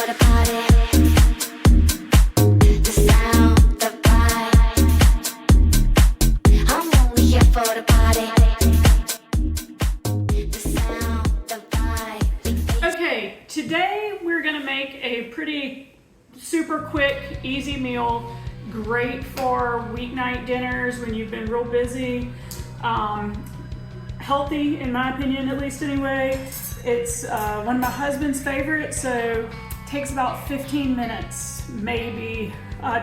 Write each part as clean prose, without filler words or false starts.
the party. The sound, the vibe. I'm only here for the party. The sound, the vibe. Okay, today we're gonna make a pretty super quick, easy meal. Great for weeknight dinners when you've been real busy. Healthy, in my opinion, at least anyway. It's one of my husband's favorites, so takes about 15 minutes, maybe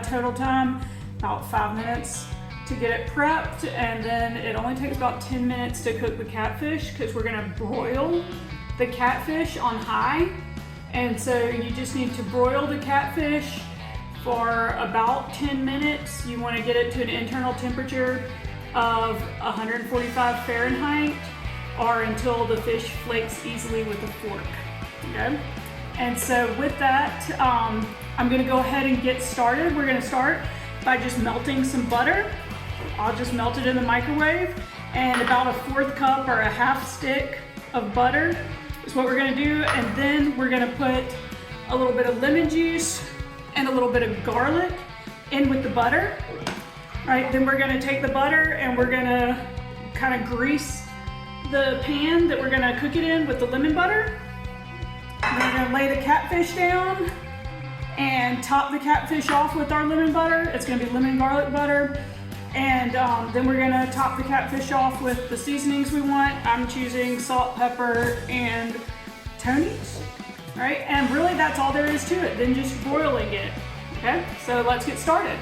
total time, about 5 minutes to get it prepped, and then it only takes about 10 minutes to cook the catfish because we're gonna broil the catfish on high. And so you just need to broil the catfish for about 10 minutes. You want to get it to an internal temperature of 145 Fahrenheit or until the fish flakes easily with a fork. Okay? And so with that, I'm going to go ahead and get started. We're going to start by just melting some butter. I'll just melt it in the microwave, and about a 1/4 cup or a 1/2 stick of butter is what we're going to do. And then we're going to put a little bit of lemon juice and a little bit of garlic in with the butter. Right, then we're gonna take the butter and we're gonna kind of grease the pan that we're gonna cook it in with the lemon butter. We're gonna lay the catfish down and top the catfish off with our lemon butter. It's gonna be lemon garlic butter. And then we're gonna top the catfish off with the seasonings we want. I'm choosing salt, pepper, and Tony's. Right, and really that's all there is to it, then just broiling it. Okay, so let's get started.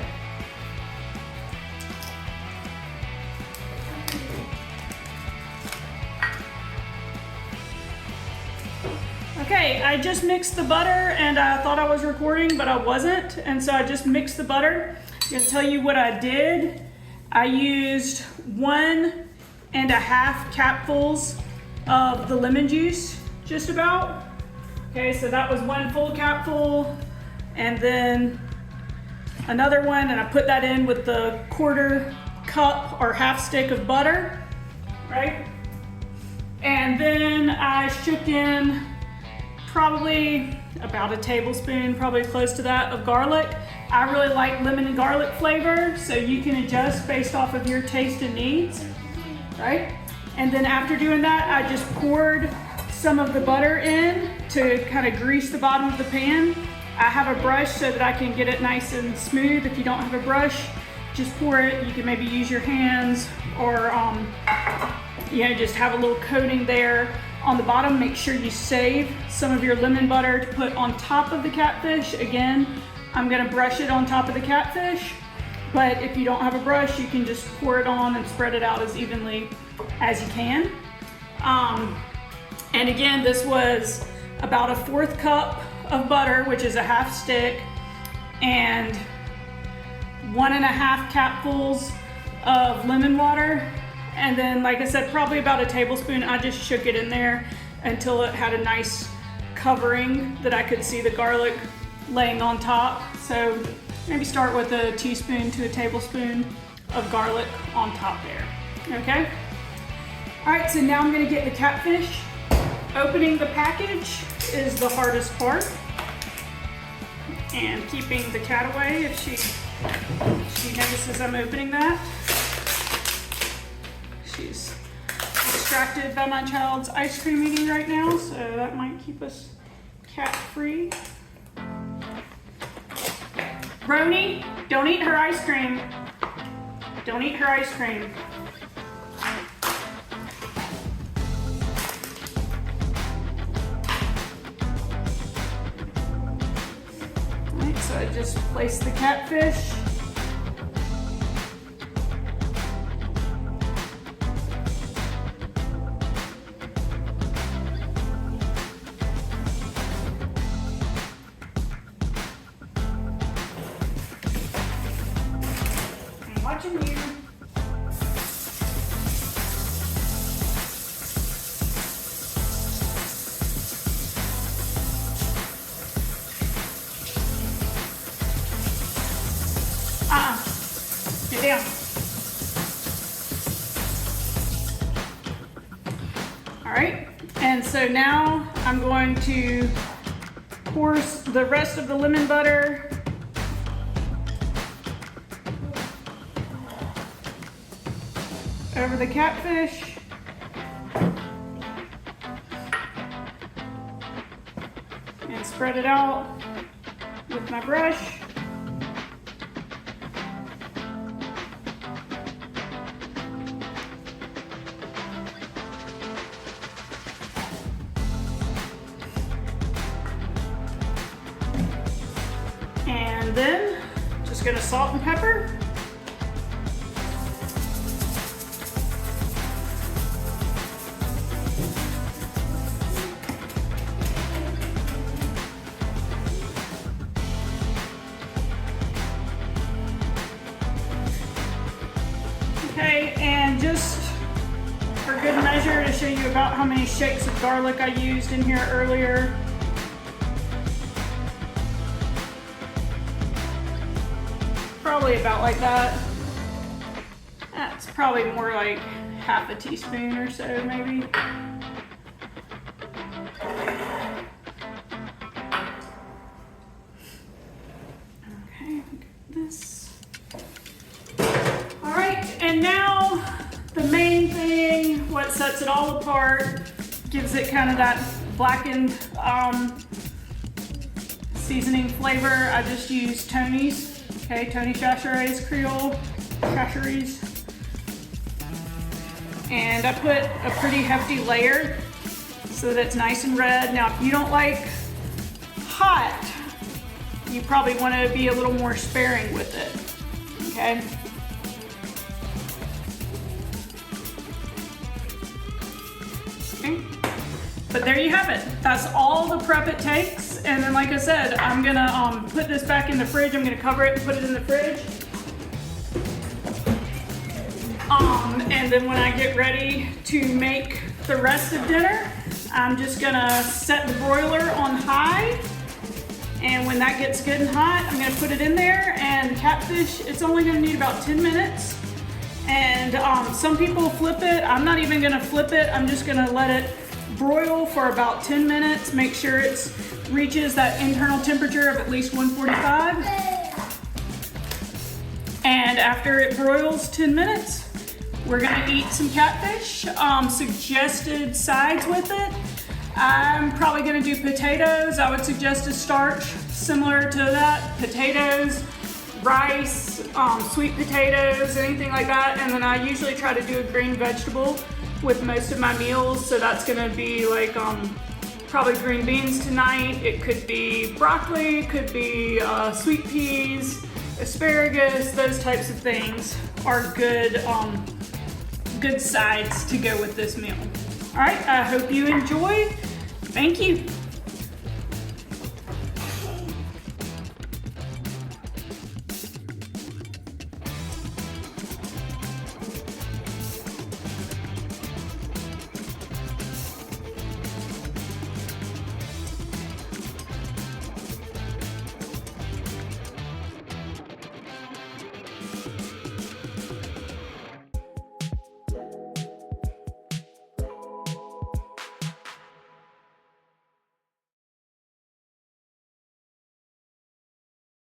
Okay, I just mixed the butter, and I thought I was recording, but I wasn't, and so I just mixed the butter. I'm gonna tell you what I did. I used 1.5 capfuls of the lemon juice, just about. Okay, so that was 1 full capful, and then another one, and I put that in with the 1/4 cup or 1/2 stick of butter, right? And then I shook in probably about a tablespoon, probably close to that, of garlic. I really like lemon and garlic flavor, so you can adjust based off of your taste and needs, right? And then after doing that, I just poured some of the butter in to kind of grease the bottom of the pan. I have a brush so that I can get it nice and smooth. If you don't have a brush, just pour it. You can maybe use your hands or just have a little coating there on the bottom. Make sure you save some of your lemon butter to put on top of the catfish. Again, I'm gonna brush it on top of the catfish, but if you don't have a brush, you can just pour it on and spread it out as evenly as you can. And again, this was about a 1/4 cup of butter, which is a 1/2 stick, and 1.5 capfuls of lemon water. And then, like I said, probably about a tablespoon. I just shook it in there until it had a nice covering that I could see the garlic laying on top. So maybe start with a teaspoon to a tablespoon of garlic on top there, okay? All right, so now I'm gonna get the catfish. Opening the package is the hardest part, and keeping the cat away if she notices I'm opening that. She's distracted by my child's ice cream eating right now, so that might keep us cat free. Roni, don't eat her ice cream. Don't eat her ice cream. So I just place the catfish. I'm watching you. Get down. All right, and so now I'm going to pour the rest of the lemon butter. Over the catfish. And spread it out with my brush. And then just gonna salt and pepper. Okay, and just for good measure to show you about how many shakes of garlic I used in here earlier. Probably about like that. That's probably more like half a teaspoon or so maybe. Okay, this. All right, and now the main thing, what sets it all apart, gives it kind of that blackened seasoning flavor. I just used Tony's. Okay, Tony Chachere's Creole Chachere's. And I put a pretty hefty layer so that it's nice and red. Now, if you don't like hot, you probably want to be a little more sparing with it, okay? Okay. But there you have it. That's all the prep it takes. And then, like I said, I'm gonna put this back in the fridge. I'm gonna cover it and put it in the fridge. And then when I get ready to make the rest of dinner, I'm just gonna set the broiler on high. And when that gets good and hot, I'm gonna put it in there. And catfish, it's only gonna need about 10 minutes. And some people flip it. I'm not even gonna flip it. I'm just gonna let it broil for about 10 minutes. Make sure it reaches that internal temperature of at least 145. And after it broils 10 minutes, we're gonna eat some catfish. Suggested sides with it. I'm probably gonna do potatoes. I would suggest a starch similar to that. Potatoes, rice, sweet potatoes, anything like that. And then I usually try to do a green vegetable with most of my meals. So that's gonna be like probably green beans tonight. It could be broccoli, it could be sweet peas, asparagus, those types of things are good, good sides to go with this meal. All right, I hope you enjoy. Thank you.